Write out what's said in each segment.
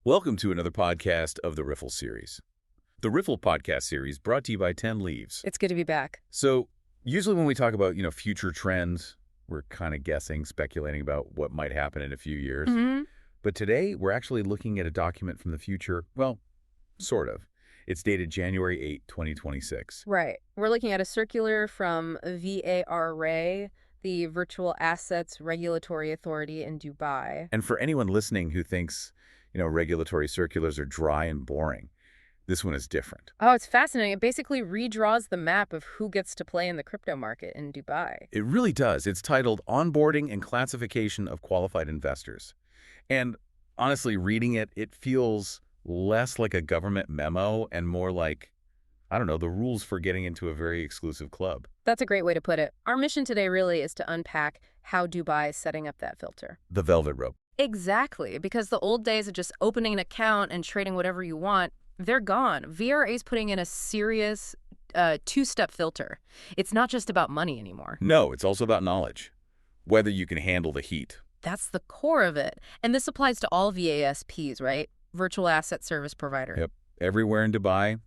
Welcome to another podcast of the Riffle series. The Riffle podcast series brought to you by 10 Leaves. It's good to be back. So usually when we talk about, future trends, we're kind of guessing, speculating about what might happen in a few years. But today we're actually looking at a document from the future. Well, sort of. It's dated January 8, 2026. Right. We're looking at a circular from VARA, the Virtual Assets Regulatory Authority in Dubai. And for anyone listening who thinks, regulatory circulars are dry and boring, this one is different. Oh, it's fascinating. It basically redraws the map of who gets to play in the crypto market in Dubai. It really does. It's titled Onboarding and Classification of Qualified Investors. And honestly, reading it, it feels less like a government memo and more like, the rules for getting into a very exclusive club. That's a great way to put it. Our mission today really is to unpack how Dubai is setting up that filter. The velvet rope. Exactly, because the old days of just opening an account and trading whatever you want, they're gone. VRA is putting in a serious two-step filter. It's not just about money anymore. No, it's also about knowledge, whether you can handle the heat. That's the core of it. And this applies to all VASPs, right? Virtual Asset Service Provider. Yep. Everywhere in Dubai,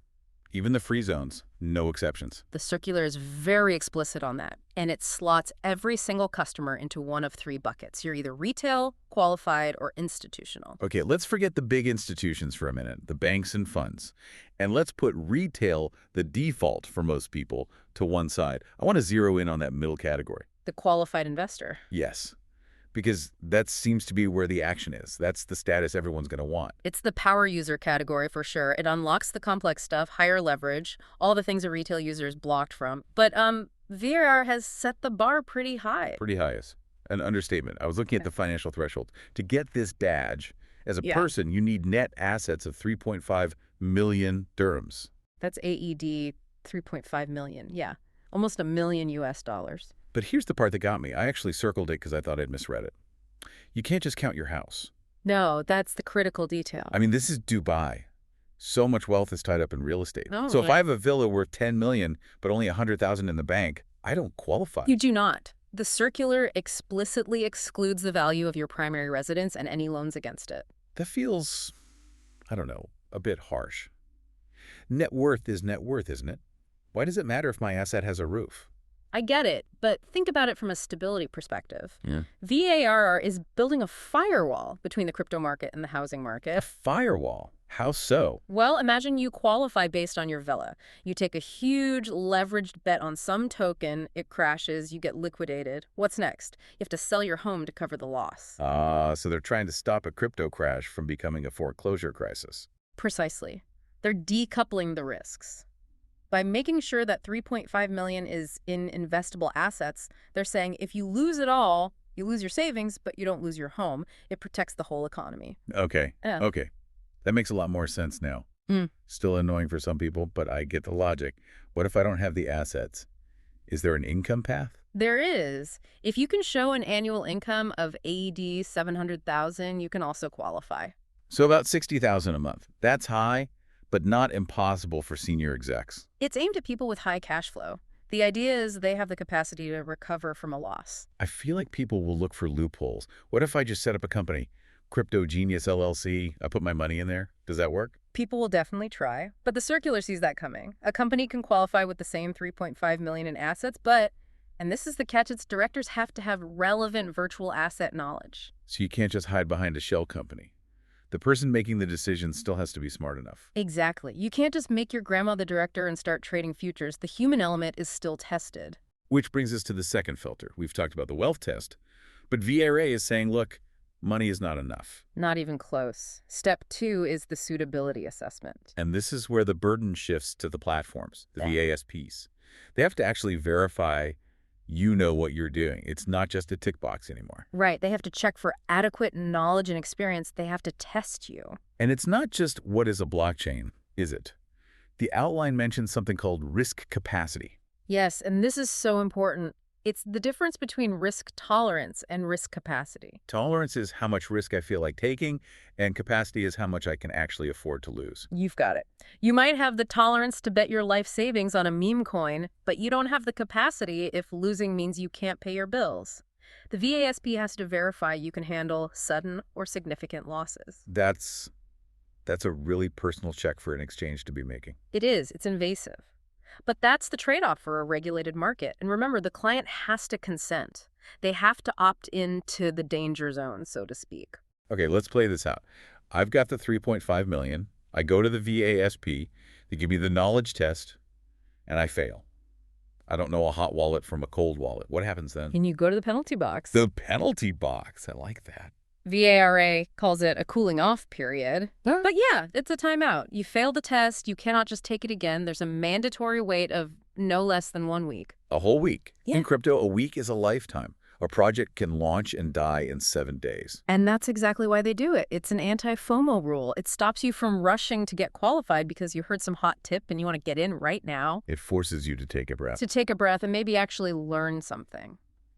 even the free zones, no exceptions. The circular is very explicit on that, and it slots every single customer into one of three buckets. You're either retail, qualified, or institutional. Okay, let's forget the big institutions for a minute, the banks and funds. And let's put retail, the default for most people, to one side. I want to zero in on that middle category. The qualified investor. Yes, because that seems to be where the action is. That's the status everyone's going to want. It's the power user category for sure. It unlocks the complex stuff, higher leverage, all the things a retail user is blocked from. But VAR has set the bar pretty high. Pretty high is an understatement. I was looking at the financial threshold. To get this badge, as a person, you need net assets of 3.5 million dirhams. That's AED 3.5 million. Yeah, almost $1 million US. But here's the part that got me. I actually circled it because I thought I'd misread it. You can't just count your house. No, that's the critical detail. I mean, this is Dubai. So much wealth is tied up in real estate. Oh, so if I have a villa worth 10 million, but only 100,000 in the bank, I don't qualify. You do not. The circular explicitly excludes the value of your primary residence and any loans against it. That feels, a bit harsh. Net worth is net worth, isn't it? Why does it matter if my asset has a roof? I get it, but think about it from a stability perspective. Yeah. VAR is building a firewall between the crypto market and the housing market. A firewall? How so? Well, imagine you qualify based on your villa. You take a huge leveraged bet on some token, it crashes, you get liquidated. What's next? You have to sell your home to cover the loss. So they're trying to stop a crypto crash from becoming a foreclosure crisis. Precisely. They're decoupling the risks. By making sure that 3.5 million is in investable assets, they're saying if you lose it all, you lose your savings, but you don't lose your home. It protects the whole economy. Okay. Yeah. Okay. That makes a lot more sense now. Still annoying for some people, but I get the logic. What if I don't have the assets? Is there an income path? There is. If you can show an annual income of AED 700,000, you can also qualify. So about 60,000 a month. That's high, but not impossible for senior execs. It's aimed at people with high cash flow. The idea is they have the capacity to recover from a loss. I feel like people will look for loopholes. What if I just set up a company, Crypto Genius LLC, I put my money in there? Does that work? People will definitely try, but the circular sees that coming. A company can qualify with the same 3.5 million in assets, but, and this is the catch, its directors have to have relevant virtual asset knowledge. So you can't just hide behind a shell company. The person making the decision still has to be smart enough. Exactly. You can't just make your grandma the director and start trading futures. The human element is still tested. Which brings us to the second filter. We've talked about the wealth test, but VARA is saying, look, money is not enough. Not even close. Step 2 is the suitability assessment. And this is where the burden shifts to the platforms, the VASPs. They have to actually verify you know what you're doing. It's not just a tick box anymore. Right. They have to check for adequate knowledge and experience. They have to test you. And it's not just what is a blockchain, is it? The outline mentions something called risk capacity. Yes, and this is so important. It's the difference between risk tolerance and risk capacity. Tolerance is how much risk I feel like taking, and capacity is how much I can actually afford to lose. You've got it. You might have the tolerance to bet your life savings on a meme coin, but you don't have the capacity if losing means you can't pay your bills. The VASP has to verify you can handle sudden or significant losses. That's That's a really personal check for an exchange to be making. It is. It's invasive. But that's the trade-off for a regulated market. And remember, the client has to consent. They have to opt into the danger zone, so to speak. Okay, let's play this out. I've got the 3.5 million. I go to the VASP. They give me the knowledge test, and I fail. I don't know a hot wallet from a cold wallet. What happens then? And you go to the penalty box. The penalty box. I like that. VARA calls it a cooling off period. Huh? But yeah, it's a timeout. You fail the test. You cannot just take it again. There's a mandatory wait of no less than 1 week. A whole week. Yeah. In crypto, a week is a lifetime. A project can launch and die in 7 days. And that's exactly why they do it. It's an anti-FOMO rule. It stops you from rushing to get qualified because you heard some hot tip and you want to get in right now. It forces you to take a breath. To take a breath and maybe actually learn something.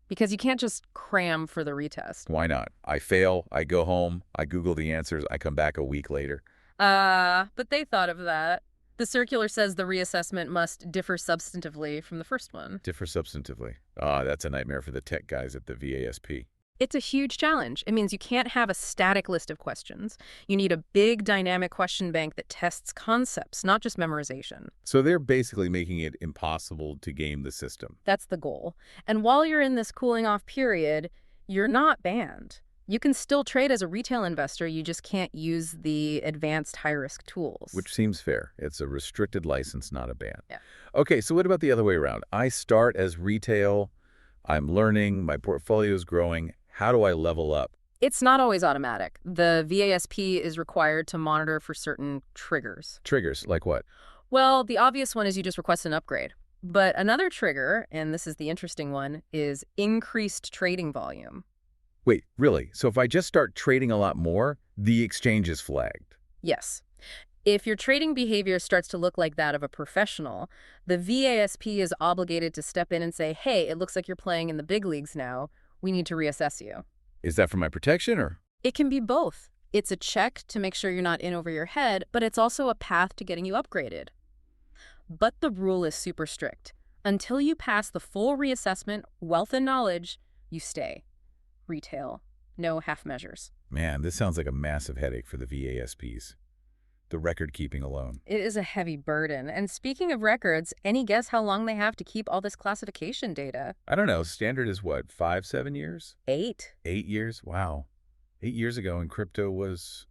Because you can't just cram for the retest. Why not? I fail, I go home, I Google the answers, I come back a week later. But they thought of that. The circular says the reassessment must differ substantively from the first one. Differ substantively. That's a nightmare for the tech guys at the VASP. It's a huge challenge. It means you can't have a static list of questions. You need a big dynamic question bank that tests concepts, not just memorization. So they're basically making it impossible to game the system. That's the goal. And while you're in this cooling off period, you're not banned. You can still trade as a retail investor, you just can't use the advanced high-risk tools. Which seems fair. It's a restricted license, not a ban. Yeah. Okay, so what about the other way around? I start as retail, I'm learning, my portfolio is growing. How do I level up? It's not always automatic. The VASP is required to monitor for certain triggers. Triggers, like what? Well, the obvious one is you just request an upgrade. But another trigger, and this is the interesting one, is increased trading volume. Wait, really? So if I just start trading a lot more, the exchange is flagged? Yes. If your trading behavior starts to look like that of a professional, the VASP is obligated to step in and say, hey, it looks like you're playing in the big leagues now. We need to reassess you. Is that for my protection or? It can be both. It's a check to make sure you're not in over your head, but it's also a path to getting you upgraded. But the rule is super strict. Until you pass the full reassessment, wealth and knowledge, you stay. Retail. No half measures. Man, this sounds like a massive headache for the VASPs. The record keeping alone. It is a heavy burden. And speaking of records, any guess how long they have to keep all this classification data? I don't know. Standard is what, 5, 7 years? 8. 8 years? Wow. 8 years ago, and crypto was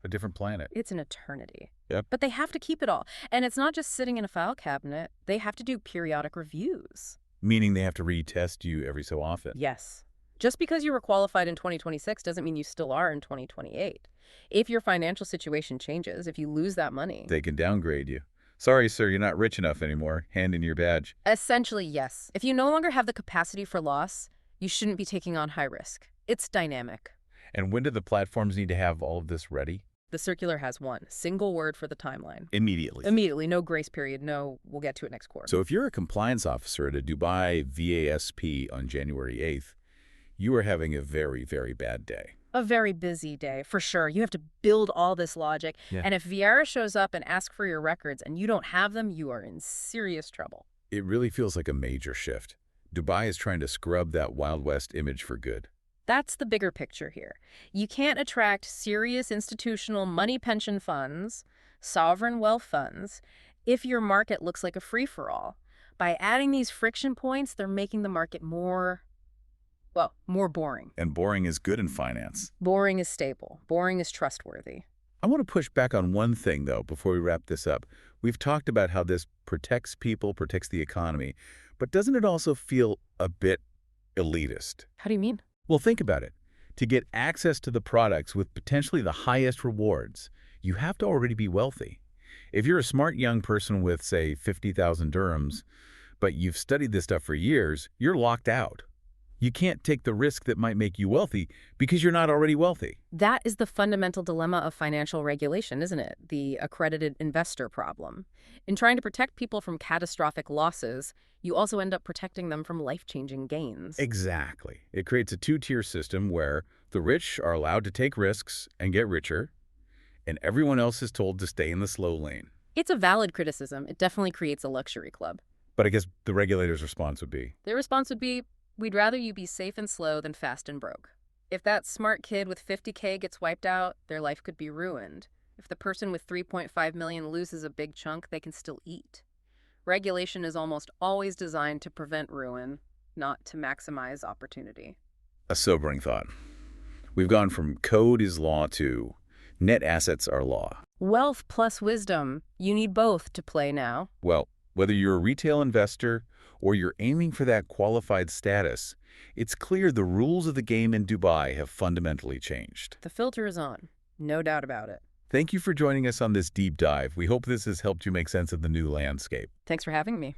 a different planet. It's an eternity. Yep. But they have to keep it all. And it's not just sitting in a file cabinet. They have to do periodic reviews. Meaning they have to retest you every so often. Yes. Just because you were qualified in 2026 doesn't mean you still are in 2028. If your financial situation changes, if you lose that money. They can downgrade you. Sorry, sir, you're not rich enough anymore. Hand in your badge. Essentially, yes. If you no longer have the capacity for loss, you shouldn't be taking on high risk. It's dynamic. And when do the platforms need to have all of this ready? The circular has one single word for the timeline. Immediately. Immediately. No grace period. No, we'll get to it next quarter. So if you're a compliance officer at a Dubai VASP on January 8th, you are having a very, very bad day. A very busy day, for sure. You have to build all this logic. Yeah. And if VARA shows up and asks for your records and you don't have them, you are in serious trouble. It really feels like a major shift. Dubai is trying to scrub that Wild West image for good. That's the bigger picture here. You can't attract serious institutional money pension funds, sovereign wealth funds, if your market looks like a free-for-all. By adding these friction points, they're making the market more boring. And boring is good in finance. Boring is stable. Boring is trustworthy. I want to push back on one thing, though, before we wrap this up. We've talked about how this protects people, protects the economy, but doesn't it also feel a bit elitist? How do you mean? Well, think about it. To get access to the products with potentially the highest rewards, you have to already be wealthy. If you're a smart young person with, say, 50,000 dirhams, but you've studied this stuff for years, you're locked out. You can't take the risk that might make you wealthy because you're not already wealthy. That is the fundamental dilemma of financial regulation, isn't it? The accredited investor problem. In trying to protect people from catastrophic losses, you also end up protecting them from life-changing gains. Exactly. It creates a two-tier system where the rich are allowed to take risks and get richer, and everyone else is told to stay in the slow lane. It's a valid criticism. It definitely creates a luxury club. But I guess the regulator's response would be? Their response would be, we'd rather you be safe and slow than fast and broke. If that smart kid with 50K gets wiped out, their life could be ruined. If the person with 3.5 million loses a big chunk, they can still eat. Regulation is almost always designed to prevent ruin, not to maximize opportunity. A sobering thought. We've gone from code is law to net assets are law. Wealth plus wisdom. You need both to play now. Well, whether you're a retail investor or you're aiming for that qualified status, it's clear the rules of the game in Dubai have fundamentally changed. The filter is on. No doubt about it. Thank you for joining us on this deep dive. We hope this has helped you make sense of the new landscape. Thanks for having me.